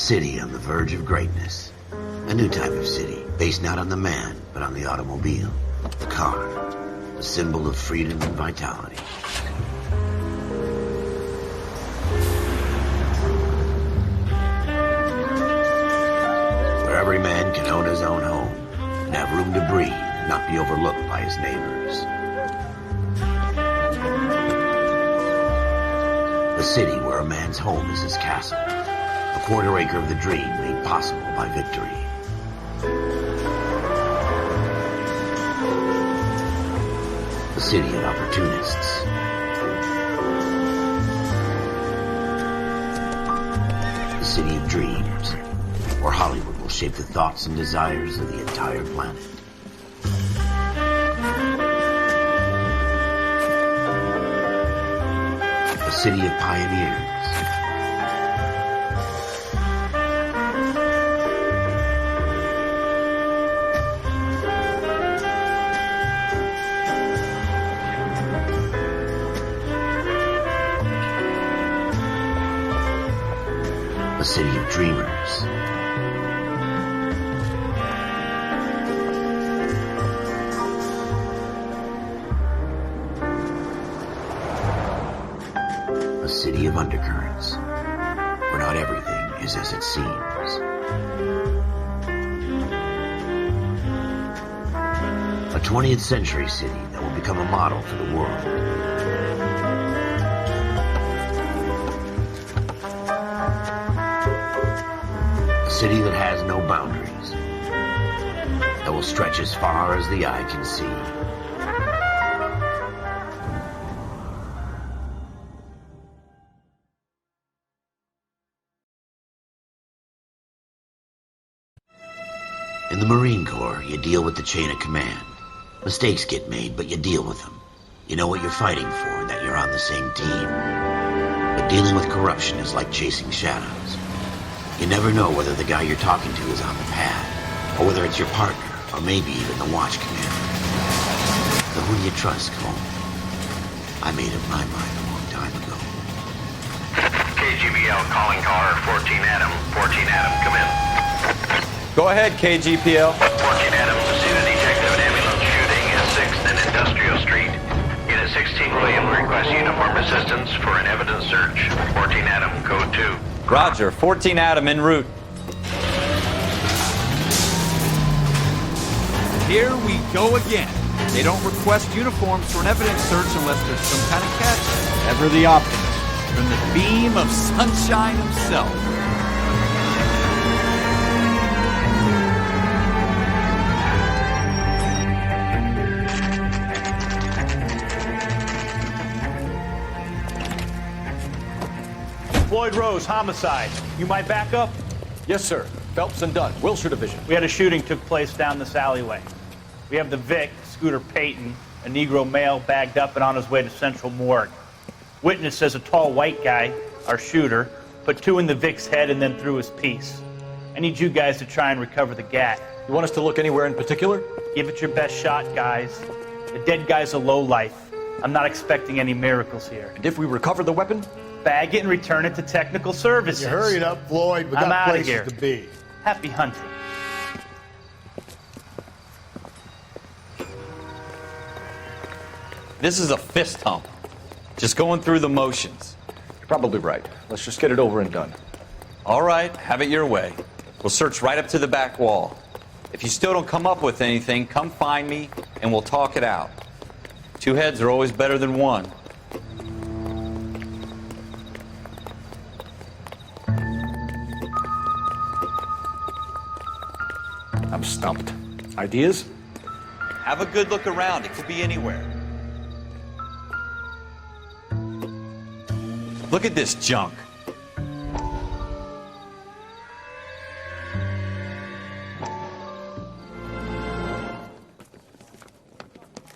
city on the verge of greatness. A new type of city, based not on the man, but on the automobile. The car, a symbol of freedom and vitality. Where every man can own his own home, and have room to breathe, and not be overlooked by his neighbors. A city where a man's home is his castle. A quarter acre of the dream made possible by victory. A city of opportunists. A city of dreams, where Hollywood will shape the thoughts and desires of the entire planet. A city of pioneers. A city of dreamers. A city of undercurrents, where not everything is as it seems. A 20th century city that will become a model for the world. A city that has no boundaries, that will stretch as far as the eye can see. In the Marine Corps, you deal with the chain of command. Mistakes get made, but you deal with them. You know what you're fighting for, and that you're on the same team. But dealing with corruption is like chasing shadows. You never know whether the guy you're talking to is on the pad, or whether it's your partner, or maybe even the watch commander. So who do you trust, Cole? I made up my mind a long time ago. KGBL calling caller 14 Adam. 14 Adam, come in. Go ahead, KGPL. 14 Adam, seen a detective and ambulance shooting at 6th and Industrial Street. Unit 16 William requests uniform assistance for an evidence search. 14 Adam, code 2. Roger, 14 Adam en route. Here we go again. They don't request uniforms for an evidence search unless there's some kind of catch. Ever the optimist. From the beam of sunshine himself. Floyd Rose, homicide. You might back up? Yes, sir. Phelps and Dunn, Wilshire Division. We had a shooting took place down this alleyway. We have the Vic, Scooter Payton, a Negro male bagged up and on his way to Central Morgue. Witness says a tall white guy, our shooter, put 2 in the Vic's head and then threw his piece. I need you guys to try and recover the gat. You want us to look anywhere in particular? Give it your best shot, guys. The dead guy's a lowlife. I'm not expecting any miracles here. And if we recover the weapon? Bag it and return it to technical services. You hurry it up, Floyd. We I'm got outta places here. to be. Happy hunting. This is a fist hump. Just going through the motions. You're probably right. Let's just get it over and done. All right, have it your way. We'll search right up to the back wall. If you still don't come up with anything, come find me and we'll talk it out. 2 heads are always better than 1. I'm stumped. Ideas? Have a good look around. It could be anywhere. Look at this junk.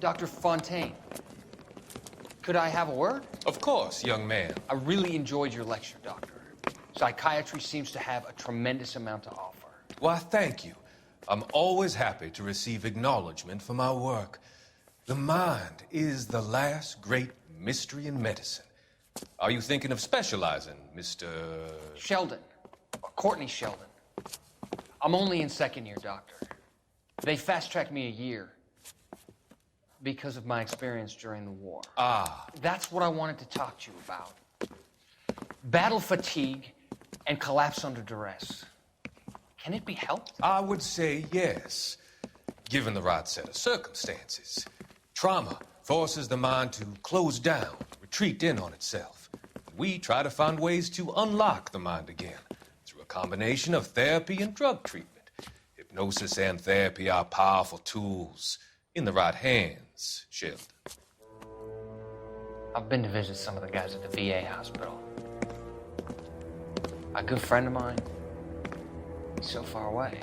Dr. Fontaine, could I have a word? Of course, young man. I really enjoyed your lecture, Doctor. Psychiatry seems to have a tremendous amount to offer. Why, thank you. I'm always happy to receive acknowledgement for my work. The mind is the last great mystery in medicine. Are you thinking of specializing, Mr. Sheldon, Courtney Sheldon. I'm only in second year, Doctor. They fast-tracked me a year because of my experience during the war. That's what I wanted to talk to you about. Battle fatigue and collapse under duress. Can it be helped? I would say yes, given the right set of circumstances. Trauma forces the mind to close down, retreat in on itself. We try to find ways to unlock the mind again through a combination of therapy and drug treatment. Hypnosis and therapy are powerful tools in the right hands, Sheldon. I've been to visit some of the guys at the VA hospital. A good friend of mine, he's so far away.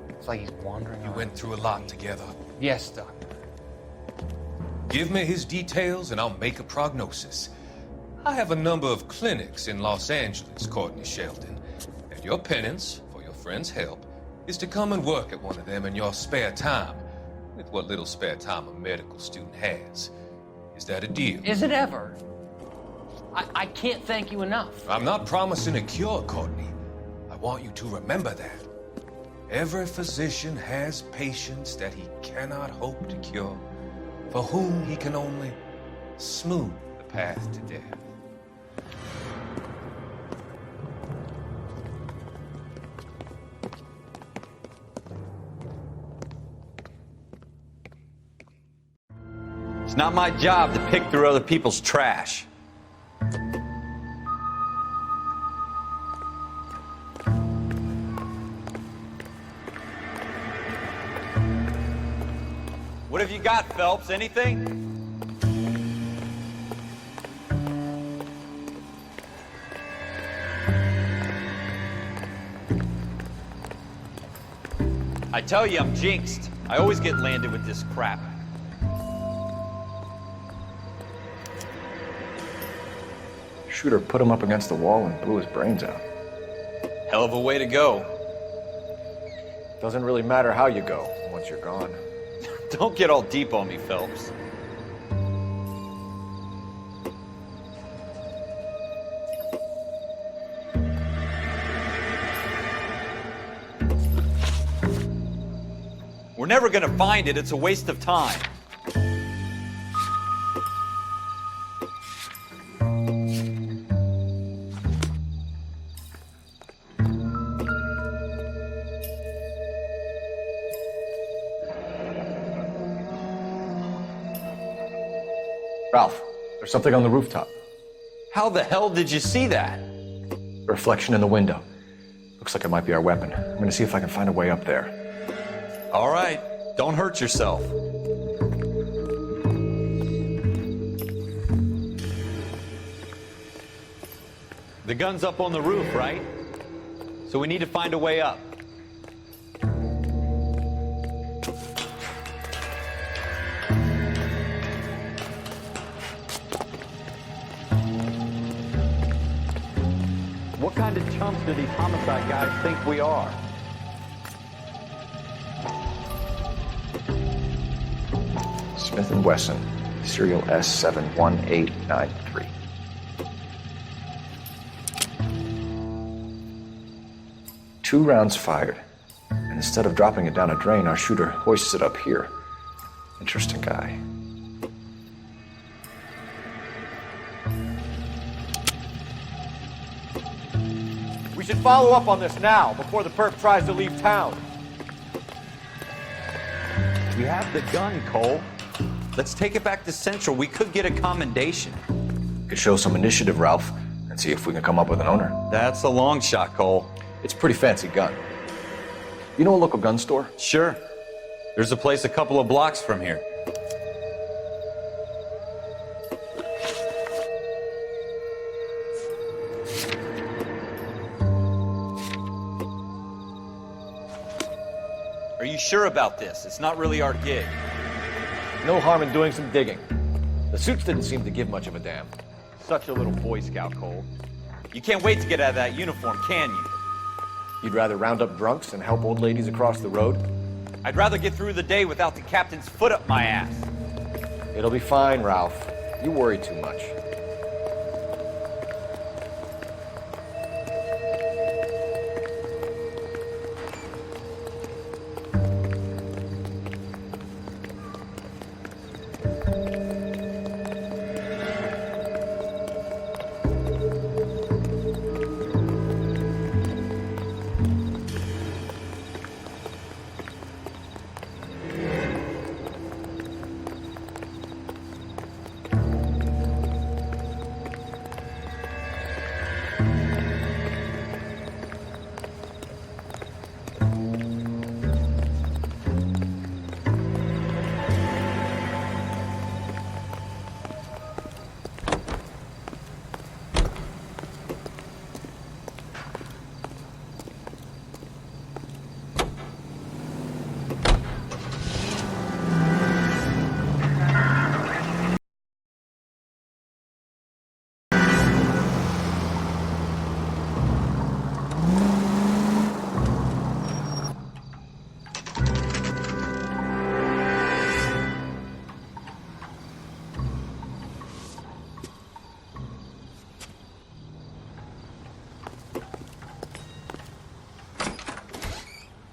It's like he's wandering You around. went through a lot together. Yes, Doctor. Give me his details and I'll make a prognosis. I have a number of clinics in Los Angeles, Courtney Sheldon, and your penance for your friend's help is to come and work at one of them in your spare time, with what little spare time a medical student has. Is that a deal? Is it ever? I can't thank you enough. I'm not promising a cure, Courtney. I want you to remember that. Every physician has patients that he cannot hope to cure, for whom he can only smooth the path to death. It's not my job to pick through other people's trash. What have you got, Phelps? Anything? I tell you, I'm jinxed. I always get landed with this crap. Shooter put him up against the wall and blew his brains out. Hell of a way to go. Doesn't really matter how you go once you're gone. Don't get all deep on me, Phelps. We're never gonna find it. It's a waste of time. Ralph, there's something on the rooftop. How the hell did you see that? A reflection in the window. Looks like it might be our weapon. I'm gonna see if I can find a way up there. All right, don't hurt yourself. The gun's up on the roof, right? So we need to find a way up. What kind of chumps do these homicide guys think we are? Smith & Wesson, serial S71893. Two rounds fired, and instead of dropping it down a drain, our shooter hoists it up here. Interesting guy. We should follow up on this now, before the perp tries to leave town. We have the gun, Cole. Let's take it back to Central. We could get a commendation. Could show some initiative, Ralph, and see if we can come up with an owner. That's a long shot, Cole. It's a pretty fancy gun. You know a local gun store? Sure. There's a place a couple of blocks from here. Are you sure about this? It's not really our gig. No harm in doing some digging. The suits didn't seem to give much of a damn. Such a little Boy Scout, Cole. You can't wait to get out of that uniform, can you? You'd rather round up drunks than help old ladies across the road? I'd rather get through the day without the captain's foot up my ass. It'll be fine, Ralph. You worry too much.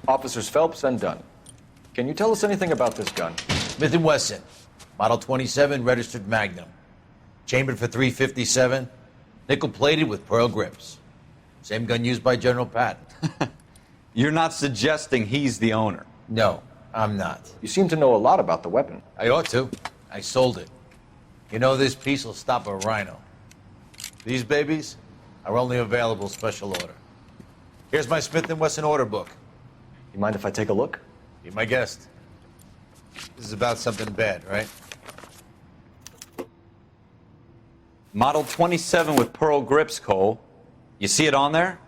Officers Phelps and Dunn. Can you tell us anything about this gun? Smith & Wesson, Model 27, registered Magnum. Chambered for .357, nickel-plated with pearl grips. Same gun used by General Patton. You're not suggesting he's the owner? No, I'm not. You seem to know a lot about the weapon. I ought to. I sold it. You know, this piece will stop a rhino. These babies are only available special order. Here's my Smith & Wesson order book. You mind if I take a look? Be my guest. This is about something bad, right? Model 27 with pearl grips, Cole. You see it on there?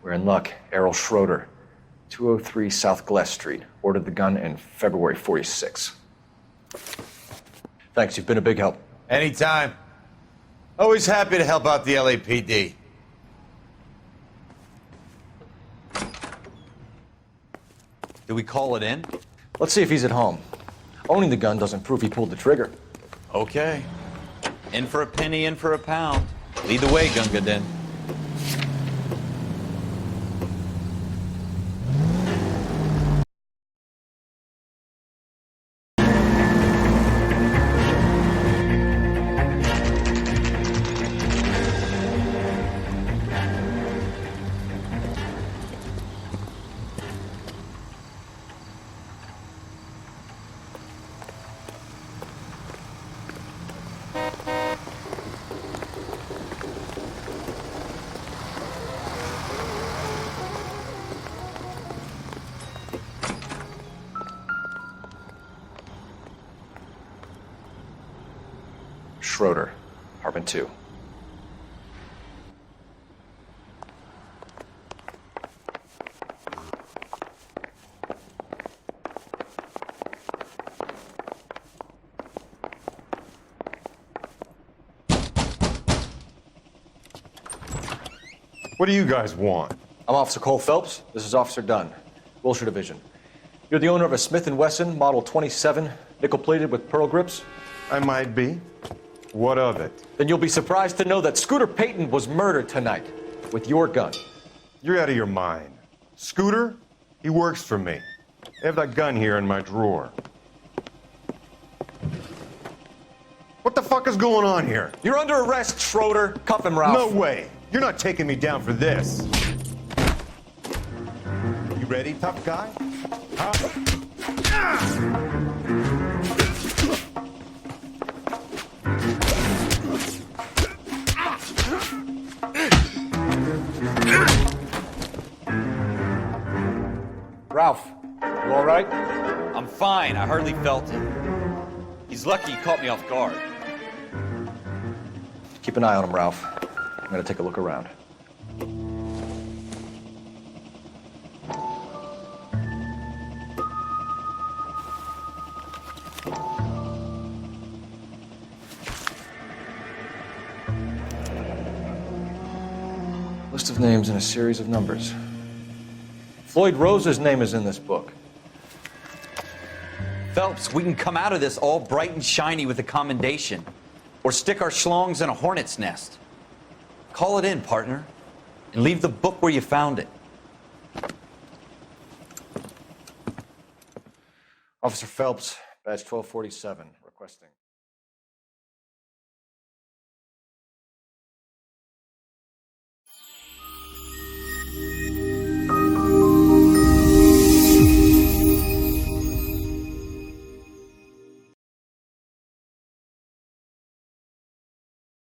We're in luck. Errol Schroeder, 203 South Glass Street. Ordered the gun in February '46. Thanks, you've been a big help. Anytime. Always happy to help out the LAPD. Do we call it in? Let's see if he's at home. Owning the gun doesn't prove he pulled the trigger. Okay. In for a penny, in for a pound. Lead the way, Gunga Din. Schroeder, apartment 2. What do you guys want? I'm Officer Cole Phelps. This is Officer Dunn, Wilshire Division. You're the owner of a Smith & Wesson Model 27, nickel-plated with pearl grips? I might be. What of it? Then you'll be surprised to know that Scooter Payton was murdered tonight with your gun. You're out of your mind. Scooter? He works for me. I have that gun here in my drawer. What the fuck is going on here? You're under arrest, Schroeder. Cuff him, Ralph. No way. You're not taking me down for this. You ready, tough guy? Huh? Ralph, you all right? I'm fine. I hardly felt it. He's lucky he caught me off guard. Keep an eye on him, Ralph. I'm gonna take a look around. List of names and a series of numbers. Floyd Rose's name is in this book. Phelps, we can come out of this all bright and shiny with a commendation. Or stick our schlongs in a hornet's nest. Call it in, partner. And leave the book where you found it. Officer Phelps, badge 1247, requesting.